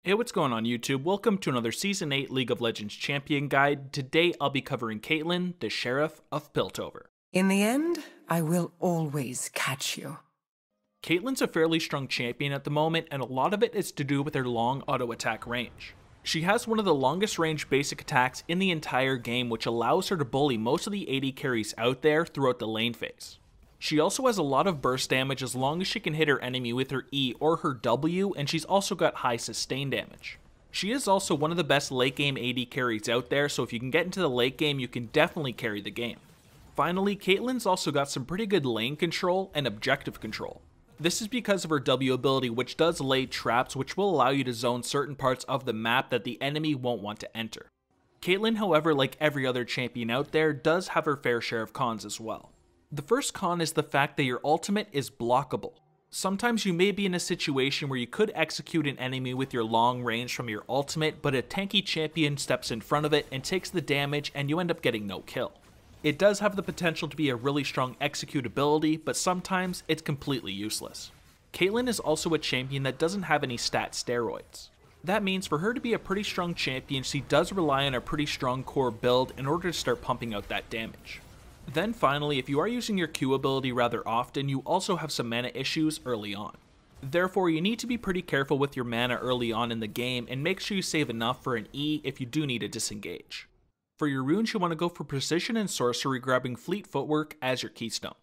Hey, what's going on YouTube? Welcome to another Season 8 League of Legends Champion Guide. Today I'll be covering Caitlyn, the Sheriff of Piltover. In the end, I will always catch you. Caitlyn's a fairly strong champion at the moment, and a lot of it is to do with her long auto attack range. She has one of the longest range basic attacks in the entire game, which allows her to bully most of the AD carries out there throughout the lane phase. She also has a lot of burst damage as long as she can hit her enemy with her E or her W, and she's also got high sustain damage. She is also one of the best late game AD carries out there, so if you can get into the late game, you can definitely carry the game. Finally, Caitlyn's also got some pretty good lane control and objective control. This is because of her W ability, which does lay traps which will allow you to zone certain parts of the map that the enemy won't want to enter. Caitlyn, however, like every other champion out there, does have her fair share of cons as well. The first con is the fact that your ultimate is blockable. Sometimes you may be in a situation where you could execute an enemy with your long range from your ultimate, but a tanky champion steps in front of it and takes the damage and you end up getting no kill. It does have the potential to be a really strong executability, but sometimes it's completely useless. Caitlyn is also a champion that doesn't have any stat steroids. That means for her to be a pretty strong champion, she does rely on a pretty strong core build in order to start pumping out that damage. Then finally, if you are using your Q ability rather often, you also have some mana issues early on. Therefore, you need to be pretty careful with your mana early on in the game and make sure you save enough for an E if you do need to disengage. For your runes, you want to go for Precision and Sorcery, grabbing Fleet Footwork as your keystone.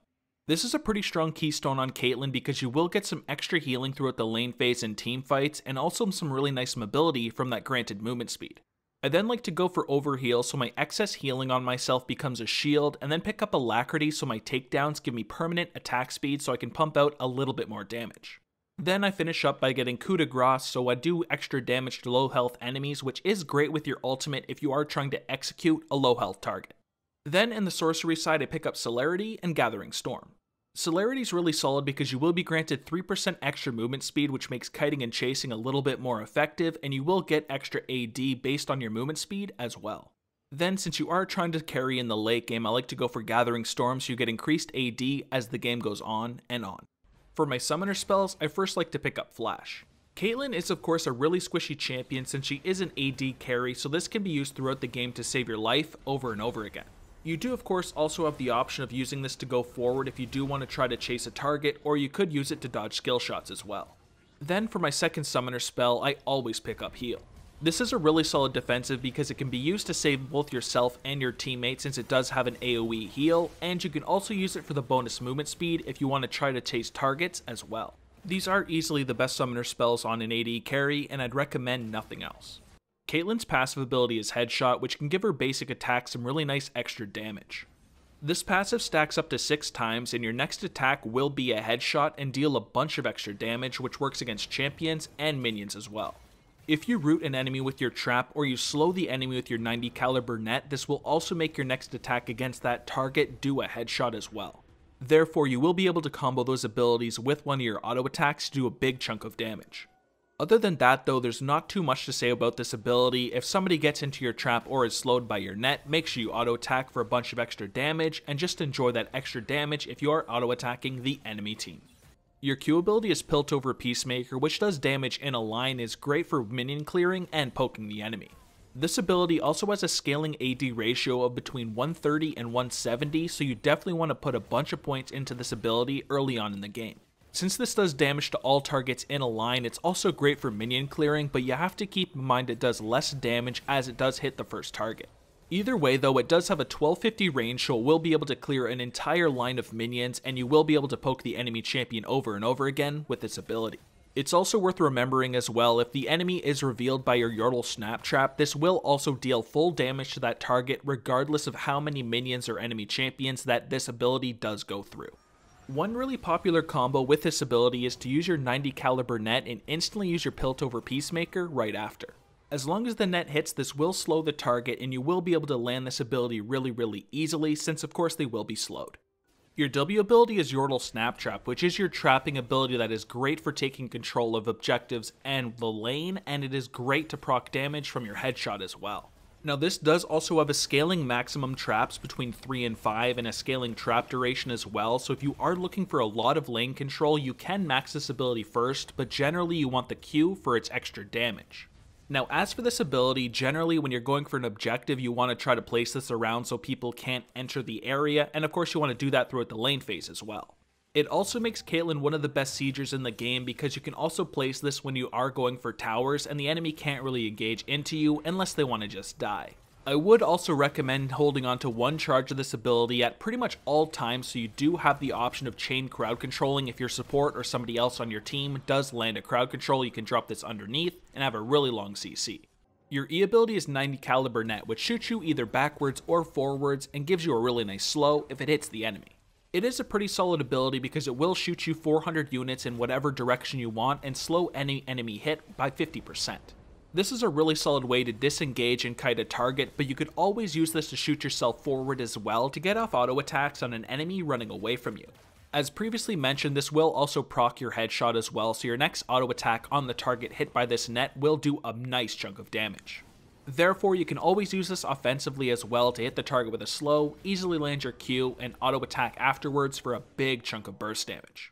This is a pretty strong keystone on Caitlyn because you will get some extra healing throughout the lane phase and team fights, and also some really nice mobility from that granted movement speed. I then like to go for Overheal so my excess healing on myself becomes a shield, and then pick up Alacrity so my takedowns give me permanent attack speed so I can pump out a little bit more damage. Then I finish up by getting Coup de Grace so I do extra damage to low health enemies, which is great with your ultimate if you are trying to execute a low health target. Then in the sorcery side I pick up Celerity and Gathering Storm. Celerity is really solid because you will be granted 3% extra movement speed, which makes kiting and chasing a little bit more effective, and you will get extra AD based on your movement speed as well. Then since you are trying to carry in the late game, I like to go for Gathering Storm so you get increased AD as the game goes on and on. For my summoner spells, I first like to pick up Flash. Caitlyn is of course a really squishy champion since she is an AD carry, so this can be used throughout the game to save your life over and over again. You do of course also have the option of using this to go forward if you do want to try to chase a target, or you could use it to dodge skill shots as well. Then for my second summoner spell, I always pick up Heal. This is a really solid defensive because it can be used to save both yourself and your teammate since it does have an AoE heal, and you can also use it for the bonus movement speed if you want to try to chase targets as well. These are easily the best summoner spells on an AD carry, and I'd recommend nothing else. Caitlyn's passive ability is Headshot, which can give her basic attack some really nice extra damage. This passive stacks up to 6 times, and your next attack will be a headshot and deal a bunch of extra damage, which works against champions and minions as well. If you root an enemy with your trap or you slow the enemy with your 90 caliber net, this will also make your next attack against that target do a headshot as well. Therefore, you will be able to combo those abilities with one of your auto attacks to do a big chunk of damage. Other than that though, there's not too much to say about this ability. If somebody gets into your trap or is slowed by your net, make sure you auto attack for a bunch of extra damage, and just enjoy that extra damage if you are auto attacking the enemy team. Your Q ability is Piltover Peacemaker, which does damage in a line, is great for minion clearing and poking the enemy. This ability also has a scaling AD ratio of between 130 and 170, so you definitely want to put a bunch of points into this ability early on in the game. Since this does damage to all targets in a line, it's also great for minion clearing, but you have to keep in mind it does less damage as it does hit the first target. Either way though, it does have a 1250 range, so it will be able to clear an entire line of minions, and you will be able to poke the enemy champion over and over again with this ability. It's also worth remembering as well, if the enemy is revealed by your Yordle Snap Trap, this will also deal full damage to that target regardless of how many minions or enemy champions that this ability does go through. One really popular combo with this ability is to use your 90 caliber net and instantly use your Piltover Peacemaker right after. As long as the net hits, this will slow the target, and you will be able to land this ability really easily since of course they will be slowed. Your W ability is Yordle Snap Trap, which is your trapping ability that is great for taking control of objectives and the lane, and it is great to proc damage from your headshot as well. Now this does also have a scaling maximum traps between 3 and 5 and a scaling trap duration as well, so if you are looking for a lot of lane control, you can max this ability first, but generally you want the Q for its extra damage. Now as for this ability, generally when you're going for an objective you want to try to place this around so people can't enter the area, and of course you want to do that throughout the lane phase as well. It also makes Caitlyn one of the best siegers in the game because you can also place this when you are going for towers and the enemy can't really engage into you unless they want to just die. I would also recommend holding on to one charge of this ability at pretty much all times so you do have the option of chain crowd controlling if your support or somebody else on your team does land a crowd control. You can drop this underneath and have a really long CC. Your E ability is 90 caliber net, which shoots you either backwards or forwards and gives you a really nice slow if it hits the enemy. It is a pretty solid ability because it will shoot you 400 units in whatever direction you want and slow any enemy hit by 50%. This is a really solid way to disengage and kite a target, but you could always use this to shoot yourself forward as well to get off auto attacks on an enemy running away from you. As previously mentioned, this will also proc your headshot as well, so your next auto attack on the target hit by this net will do a nice chunk of damage. Therefore, you can always use this offensively as well to hit the target with a slow, easily land your Q, and auto attack afterwards for a big chunk of burst damage.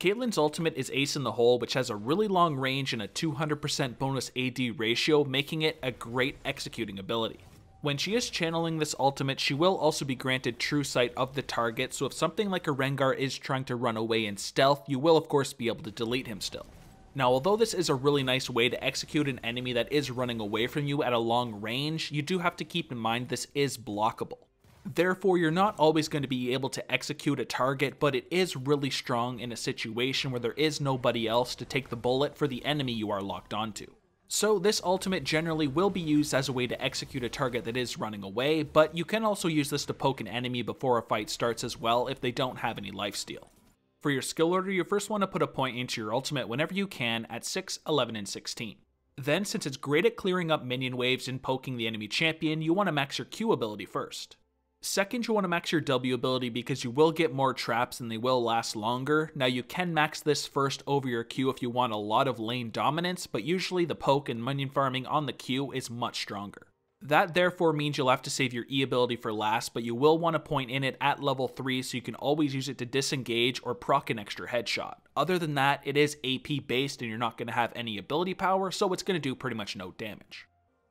Caitlyn's ultimate is Ace in the Hole, which has a really long range and a 200% bonus AD ratio, making it a great executing ability. When she is channeling this ultimate, she will also be granted true sight of the target, so if something like a Rengar is trying to run away in stealth, you will of course be able to delete him still. Now, although this is a really nice way to execute an enemy that is running away from you at a long range, you do have to keep in mind this is blockable. Therefore, you're not always going to be able to execute a target, but it is really strong in a situation where there is nobody else to take the bullet for the enemy you are locked onto. So this ultimate generally will be used as a way to execute a target that is running away, but you can also use this to poke an enemy before a fight starts as well if they don't have any lifesteal. For your skill order, you first want to put a point into your ultimate whenever you can at 6, 11, and 16. Then, since it's great at clearing up minion waves and poking the enemy champion, you want to max your Q ability first. Second, you want to max your W ability because you will get more traps and they will last longer. Now, you can max this first over your Q if you want a lot of lane dominance, but usually the poke and minion farming on the Q is much stronger. That therefore means you'll have to save your E ability for last, but you will want to point in it at level 3 so you can always use it to disengage or proc an extra headshot. Other than that, it is AP based and you're not going to have any ability power, so it's going to do pretty much no damage.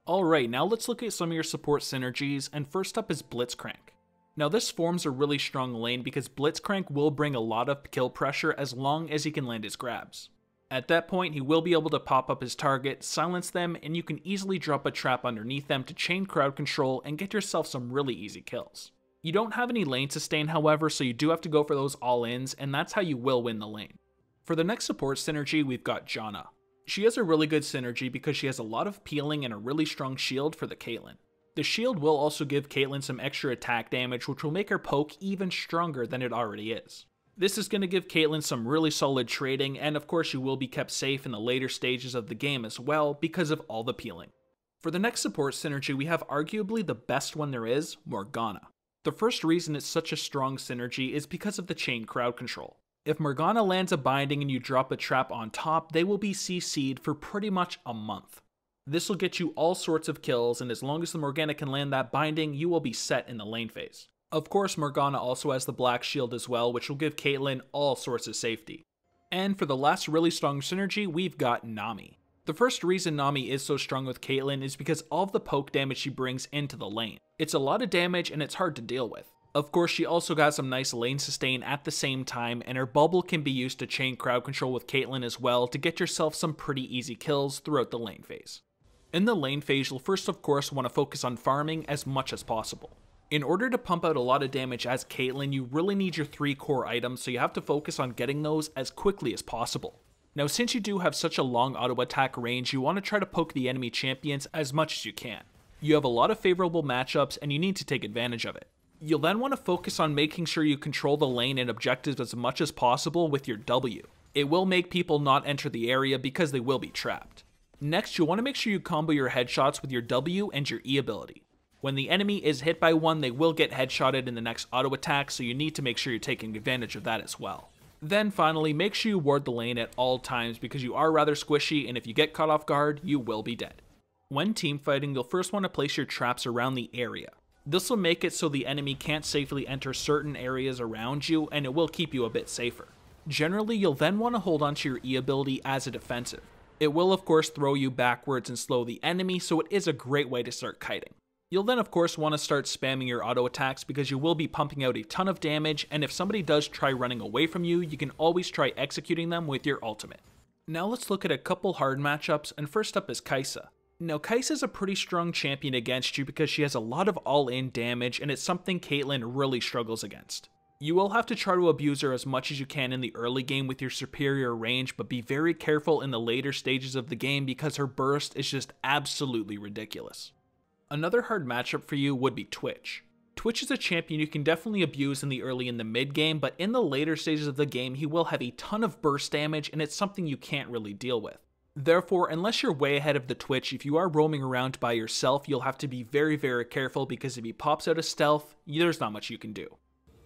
Alright, now let's look at some of your support synergies, and first up is Blitzcrank. Now this forms a really strong lane because Blitzcrank will bring a lot of kill pressure as long as he can land his grabs. At that point, he will be able to pop up his target, silence them, and you can easily drop a trap underneath them to chain crowd control and get yourself some really easy kills. You don't have any lane sustain, however, so you do have to go for those all-ins, and that's how you will win the lane. For the next support synergy, we've got Janna. She has a really good synergy because she has a lot of peeling and a really strong shield for the Caitlyn. The shield will also give Caitlyn some extra attack damage, which will make her poke even stronger than it already is. This is going to give Caitlyn some really solid trading, and of course you will be kept safe in the later stages of the game as well because of all the peeling. For the next support synergy, we have arguably the best one there is, Morgana. The first reason it's such a strong synergy is because of the chain crowd control. If Morgana lands a binding and you drop a trap on top, they will be CC'd for pretty much a month. This will get you all sorts of kills, and as long as the Morgana can land that binding, you will be set in the lane phase. Of course, Morgana also has the black shield as well, which will give Caitlyn all sorts of safety. And for the last really strong synergy, we've got Nami. The first reason Nami is so strong with Caitlyn is because all of the poke damage she brings into the lane. It's a lot of damage and it's hard to deal with. Of course, she also got some nice lane sustain at the same time, and her bubble can be used to chain crowd control with Caitlyn as well to get yourself some pretty easy kills throughout the lane phase. In the lane phase, you'll first of course want to focus on farming as much as possible. In order to pump out a lot of damage as Caitlyn, you really need your 3 core items, so you have to focus on getting those as quickly as possible. Now, since you do have such a long auto attack range, you want to try to poke the enemy champions as much as you can. You have a lot of favorable matchups and you need to take advantage of it. You'll then want to focus on making sure you control the lane and objectives as much as possible with your W. It will make people not enter the area because they will be trapped. Next, you'll want to make sure you combo your headshots with your W and your E ability. When the enemy is hit by one, they will get headshotted in the next auto attack, so you need to make sure you're taking advantage of that as well. Then finally, make sure you ward the lane at all times because you are rather squishy, and if you get caught off guard, you will be dead. When teamfighting, you'll first want to place your traps around the area. This will make it so the enemy can't safely enter certain areas around you, and it will keep you a bit safer. Generally, you'll then want to hold onto your E ability as a defensive. It will of course throw you backwards and slow the enemy, so it is a great way to start kiting. You'll then of course want to start spamming your auto attacks because you will be pumping out a ton of damage, and if somebody does try running away from you, you can always try executing them with your ultimate. Now let's look at a couple hard matchups, and first up is Kai'Sa. Now Kai'Sa is a pretty strong champion against you because she has a lot of all-in damage, and it's something Caitlyn really struggles against. You will have to try to abuse her as much as you can in the early game with your superior range, but be very careful in the later stages of the game because her burst is just absolutely ridiculous. Another hard matchup for you would be Twitch. Twitch is a champion you can definitely abuse in the early and the mid game, but in the later stages of the game he will have a ton of burst damage, and it's something you can't really deal with. Therefore, unless you're way ahead of the Twitch, if you are roaming around by yourself, you'll have to be very careful because if he pops out of stealth, there's not much you can do.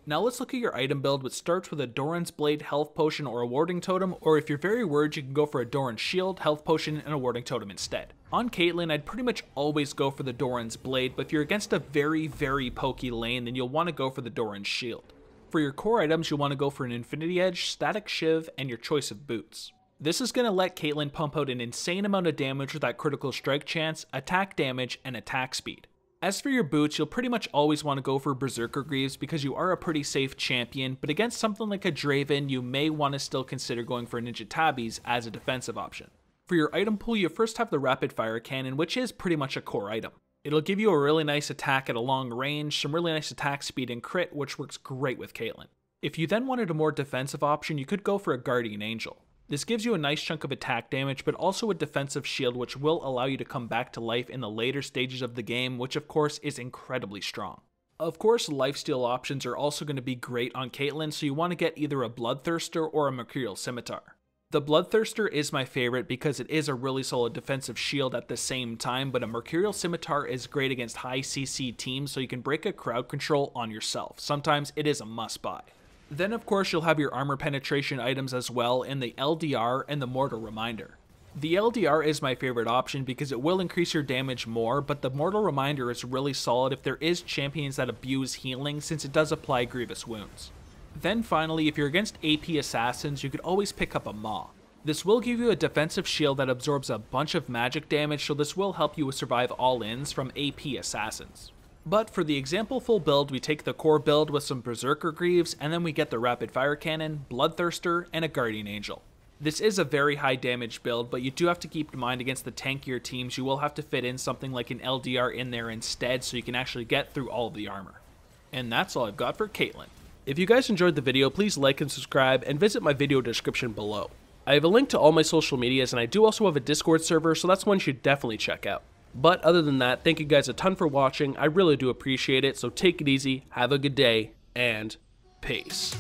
Now let's look at your item build, which starts with a Doran's Blade, health potion, or a warding totem, or if you're very worried you can go for a Doran's Shield, health potion, and a warding totem instead. On Caitlyn, I'd pretty much always go for the Doran's Blade, but if you're against a very pokey lane, then you'll want to go for the Doran's Shield. For your core items, you'll want to go for an Infinity Edge, Static Shiv, and your choice of boots. This is going to let Caitlyn pump out an insane amount of damage with that critical strike chance, attack damage, and attack speed. As for your boots, you'll pretty much always want to go for Berserker Greaves because you are a pretty safe champion, but against something like a Draven, you may want to still consider going for Ninja Tabbies as a defensive option. For your item pool, you first have the Rapid Fire Cannon, which is pretty much a core item. It'll give you a really nice attack at a long range, some really nice attack speed and crit, which works great with Caitlyn. If you then wanted a more defensive option, you could go for a Guardian Angel. This gives you a nice chunk of attack damage, but also a defensive shield which will allow you to come back to life in the later stages of the game, which of course is incredibly strong. Of course, lifesteal options are also going to be great on Caitlyn, so you want to get either a Bloodthirster or a Mercurial Scimitar. The Bloodthirster is my favorite because it is a really solid defensive shield at the same time, but a Mercurial Scimitar is great against high CC teams so you can break a crowd control on yourself. Sometimes it is a must buy. Then of course you'll have your armor penetration items as well in the LDR and the Mortal Reminder. The LDR is my favorite option because it will increase your damage more, but the Mortal Reminder is really solid if there is champions that abuse healing since it does apply grievous wounds. Then finally, if you're against AP assassins, you could always pick up a Maw. This will give you a defensive shield that absorbs a bunch of magic damage, so this will help you survive all-ins from AP assassins. But for the example full build, we take the core build with some Berserker Greaves, and then we get the Rapid Fire Cannon, Bloodthirster, and a Guardian Angel. This is a very high damage build, but you do have to keep in mind against the tankier teams, you will have to fit in something like an LDR in there instead so you can actually get through all of the armor. And that's all I've got for Caitlyn. If you guys enjoyed the video, please like and subscribe, and visit my video description below. I have a link to all my social medias, and I do also have a Discord server, so that's one you should definitely check out. But other than that, thank you guys a ton for watching, I really do appreciate it, so take it easy, have a good day, and peace.